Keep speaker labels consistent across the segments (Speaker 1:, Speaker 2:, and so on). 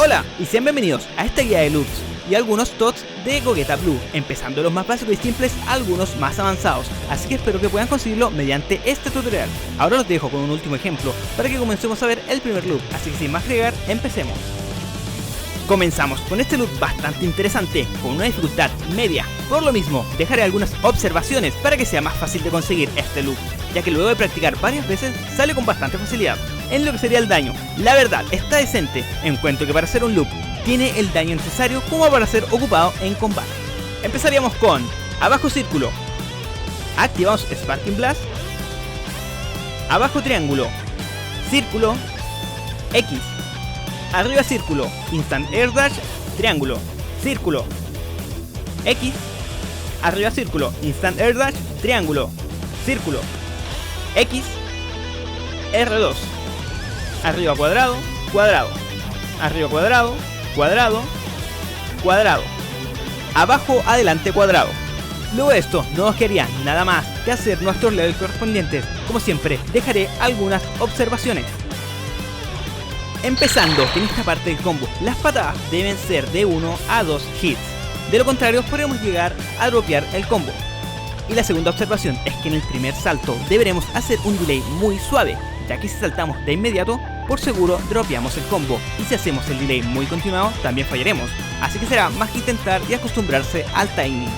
Speaker 1: Hola y sean bienvenidos a esta guía de loops y algunos TOTS de Gogeta Blue, empezando los más básicos y simples a algunos más avanzados, así que espero que puedan conseguirlo mediante este tutorial. Ahora los dejo con un último ejemplo para que comencemos a ver el primer loop, así que sin más que agregar, empecemos. Comenzamos con este loop bastante interesante, con una dificultad media. Por lo mismo, dejaré algunas observaciones para que sea más fácil de conseguir este loop, ya que luego de practicar varias veces sale con bastante facilidad. En lo que sería el daño, la verdad está decente, en cuanto que para hacer un loop tiene el daño necesario como para ser ocupado en combate. Empezaríamos con abajo círculo, activamos Sparking Blast, abajo triángulo, círculo, X, arriba círculo, Instant Air Dash, triángulo, círculo, X, arriba círculo, Instant Air Dash, triángulo, círculo, X, R2, arriba cuadrado, cuadrado, arriba cuadrado, cuadrado, cuadrado, abajo adelante cuadrado. Luego de esto no nos quedaría nada más que hacer nuestros levels correspondientes. Como siempre dejaré algunas observaciones. Empezando en esta parte del combo, las patadas deben ser de 1 a 2 hits, de lo contrario podremos llegar a dropear el combo. Y la segunda observación es que en el primer salto deberemos hacer un delay muy suave, ya que si saltamos de inmediato, por seguro dropeamos el combo, y si hacemos el delay muy continuado también fallaremos, así que será más que intentar y acostumbrarse al timing.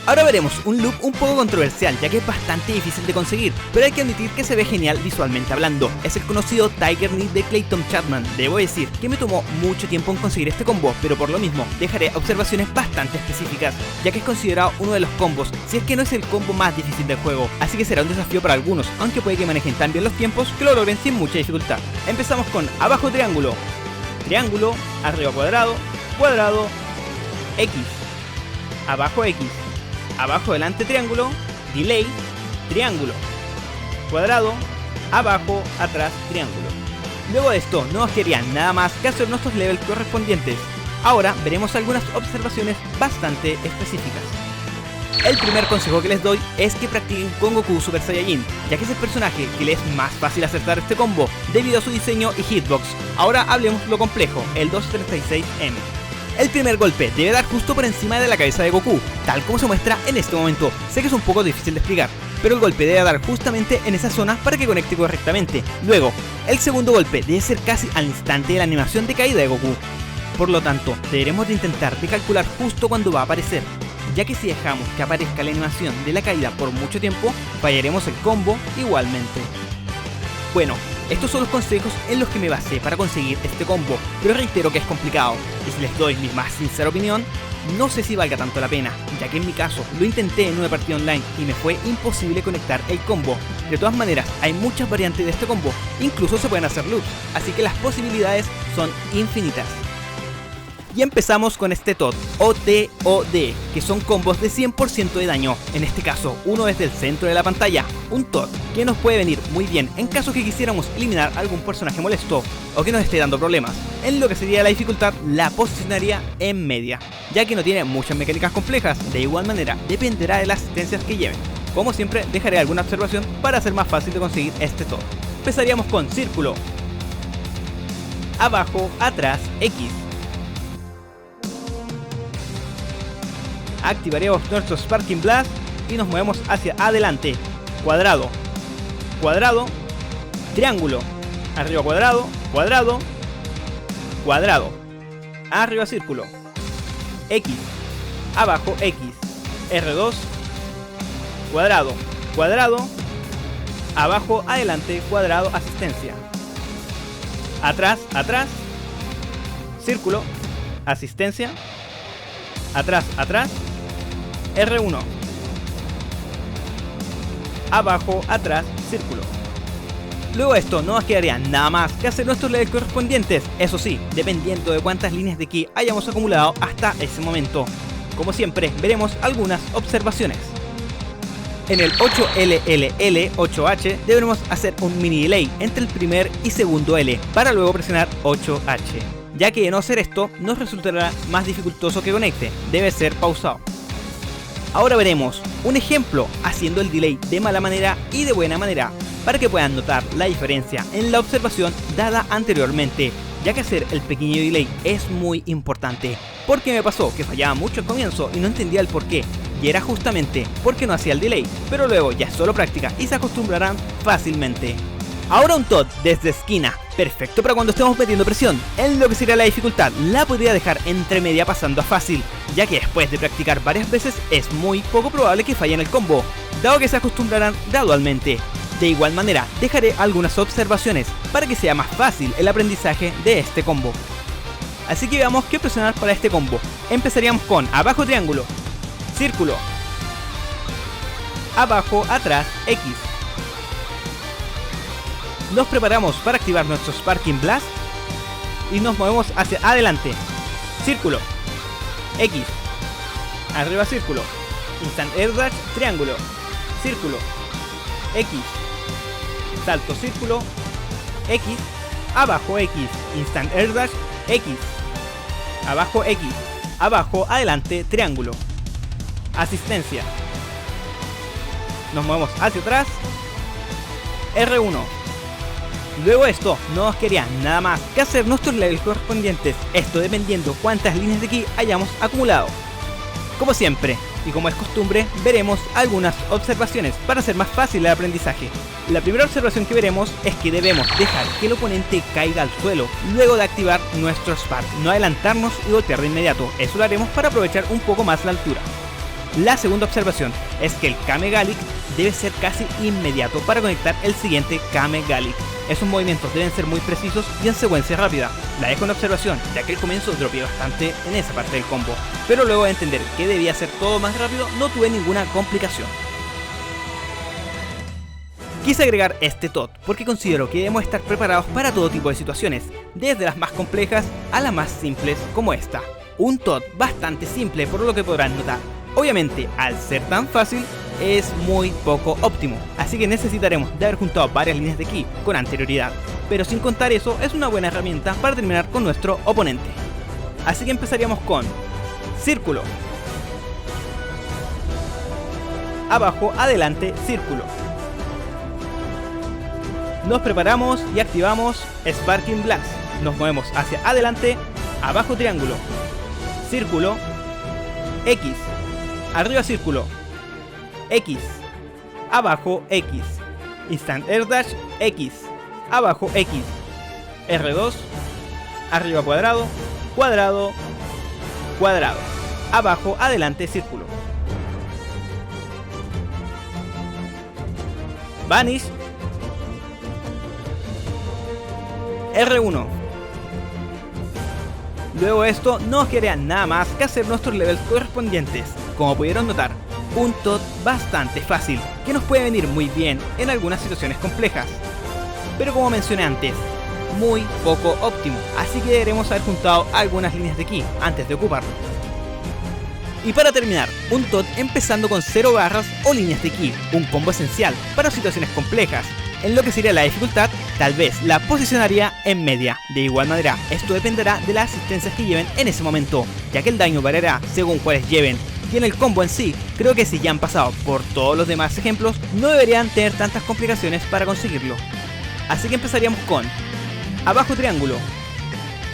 Speaker 1: Ahora veremos un loop un poco controversial, ya que es bastante difícil de conseguir, pero hay que admitir que se ve genial visualmente hablando. Es el conocido Tiger Knee de Clayton Chapman. Debo decir que me tomó mucho tiempo en conseguir este combo, pero por lo mismo dejaré observaciones bastante específicas, ya que es considerado uno de los combos, si es que no es el combo más difícil del juego, así que será un desafío para algunos, aunque puede que manejen tan bien los tiempos que lo logren sin mucha dificultad. Empezamos con abajo triángulo, triángulo, arriba cuadrado, cuadrado, X, abajo X, abajo delante triángulo, delay, triángulo, cuadrado, abajo, atrás, triángulo. Luego de esto no nos quedaría nada más que hacer nuestros levels correspondientes. Ahora veremos algunas observaciones bastante específicas. El primer consejo que les doy es que practiquen con Goku Super Saiyajin, ya que es el personaje que les es más fácil acertar este combo debido a su diseño y hitbox. Ahora hablemos lo complejo, el 236M. El primer golpe debe dar justo por encima de la cabeza de Goku, tal como se muestra en este momento. Sé que es un poco difícil de explicar, pero el golpe debe dar justamente en esa zona para que conecte correctamente. Luego, el segundo golpe debe ser casi al instante de la animación de caída de Goku. Por lo tanto, deberemos de intentar de calcular justo cuando va a aparecer, ya que si dejamos que aparezca la animación de la caída por mucho tiempo, fallaremos el combo igualmente. Bueno, estos son los consejos en los que me basé para conseguir este combo, pero reitero que es complicado, y si les doy mi más sincera opinión, no sé si valga tanto la pena, ya que en mi caso lo intenté en una partida online y me fue imposible conectar el combo. De todas maneras, hay muchas variantes de este combo, incluso se pueden hacer loops, así que las posibilidades son infinitas. Y empezamos con este TOT o TOD, que son combos de 100% de daño, en este caso uno desde el centro de la pantalla, un TOT que nos puede venir muy bien en caso que quisiéramos eliminar algún personaje molesto o que nos esté dando problemas. En lo que sería la dificultad la posicionaría en media, ya que no tiene muchas mecánicas complejas, de igual manera dependerá de las asistencias que lleven. Como siempre dejaré alguna observación para hacer más fácil de conseguir este TOT. Empezaríamos con círculo, abajo, atrás, X. Activaremos nuestro Sparking Blast y nos movemos hacia adelante. Cuadrado, cuadrado, triángulo, arriba cuadrado, cuadrado, cuadrado, arriba círculo, X, abajo X, R2, cuadrado, cuadrado, abajo adelante, cuadrado, asistencia, atrás, atrás, círculo, asistencia, atrás, atrás, R1, abajo, atrás, círculo. Luego de esto no nos quedaría nada más que hacer nuestros levels correspondientes, eso sí, dependiendo de cuántas líneas de ki hayamos acumulado hasta ese momento. Como siempre, veremos algunas observaciones. En el 8LLL8H deberemos hacer un mini delay entre el primer y segundo L para luego presionar 8H, ya que de no hacer esto nos resultará más dificultoso que conecte, debe ser pausado. Ahora veremos un ejemplo haciendo el delay de mala manera y de buena manera, para que puedan notar la diferencia en la observación dada anteriormente. ya que hacer el pequeño delay es muy importante, porque me pasó que fallaba mucho al comienzo y no entendía el por qué, y era justamente porque no hacía el delay, pero luego ya es solo práctica y se acostumbrarán fácilmente. Ahora un Todd desde esquina, perfecto para cuando estemos metiendo presión. En lo que sería la dificultad, la podría dejar entre media pasando a fácil, ya que después de practicar varias veces es muy poco probable que fallen el combo, dado que se acostumbrarán gradualmente. De igual manera, dejaré algunas observaciones para que sea más fácil el aprendizaje de este combo. Así que veamos qué presionar para este combo. Empezaríamos con abajo triángulo, círculo, abajo, atrás, X. Nos preparamos para activar nuestro Sparking Blast y nos movemos hacia adelante, círculo, X, arriba círculo, Instant Air Dash, triángulo, círculo, X, salto círculo, X, abajo X, Instant Air Dash, X, abajo, adelante, triángulo, asistencia. Nos movemos hacia atrás, R1. Luego esto no nos quedaría nada más que hacer nuestros levels correspondientes, esto dependiendo cuántas líneas de ki hayamos acumulado. Como siempre, y como es costumbre, veremos algunas observaciones para hacer más fácil el aprendizaje. La primera observación que veremos es que debemos dejar que el oponente caiga al suelo luego de activar nuestro Spark, no adelantarnos y golpear de inmediato, eso lo haremos para aprovechar un poco más la altura. La segunda observación es que el Kame Gallic debe ser casi inmediato para conectar el siguiente Kame Gallic. Esos movimientos deben ser muy precisos y en secuencia rápida. La dejo en observación, ya que el comienzo dropeé bastante en esa parte del combo, pero luego de entender que debía hacer todo más rápido no tuve ninguna complicación. Quise agregar este Todd porque considero que debemos estar preparados para todo tipo de situaciones, desde las más complejas a las más simples como esta. Un Todd bastante simple por lo que podrán notar. Obviamente, al ser tan fácil, es muy poco óptimo, así que necesitaremos de haber juntado varias líneas de ki con anterioridad, pero sin contar eso es una buena herramienta para terminar con nuestro oponente. Así que empezaríamos con círculo, abajo, adelante, círculo. Nos preparamos y activamos Sparking Blast, nos movemos hacia adelante, abajo triángulo, círculo, X, arriba círculo, X, abajo X, Instant Air Dash, X, abajo X, R2, arriba cuadrado, cuadrado, cuadrado, abajo, adelante, círculo. Vanish, R1. Luego esto no nos quedaría nada más que hacer nuestros levels correspondientes. Como pudieron notar, un Todd bastante fácil, que nos puede venir muy bien en algunas situaciones complejas. Pero como mencioné antes, muy poco óptimo, así que deberemos haber juntado algunas líneas de ki antes de ocuparlo. Y para terminar, un Todd empezando con 0 barras o líneas de ki, un combo esencial para situaciones complejas. En lo que sería la dificultad, tal vez la posicionaría en media. De igual manera, esto dependerá de las asistencias que lleven en ese momento, ya que el daño variará según cuáles lleven. Y en el combo en sí, creo que si ya han pasado por todos los demás ejemplos, no deberían tener tantas complicaciones para conseguirlo. Así que empezaríamos con abajo triángulo,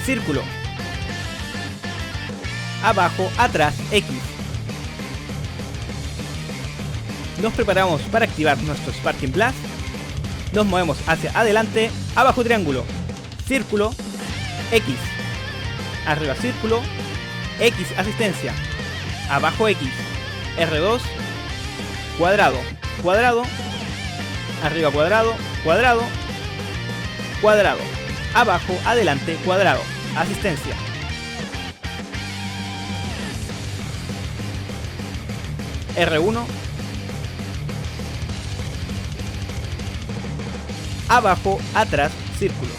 Speaker 1: círculo, abajo, atrás, X. Nos preparamos para activar nuestro Sparking Blast. Nos movemos hacia adelante, abajo triángulo, círculo, X, arriba círculo, X asistencia, abajo X, R2, cuadrado, cuadrado, arriba cuadrado, cuadrado, cuadrado, abajo, adelante, cuadrado, asistencia. R1, abajo, atrás, círculo.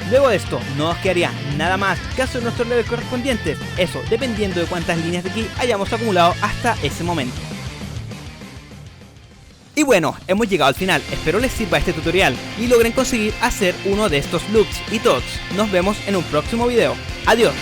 Speaker 1: Luego de esto, no nos quedaría nada más que hacer nuestros levels correspondientes, eso dependiendo de cuántas líneas de ki hayamos acumulado hasta ese momento. Y bueno, hemos llegado al final, espero les sirva este tutorial y logren conseguir hacer uno de estos loops y Todds. Nos vemos en un próximo video, adiós.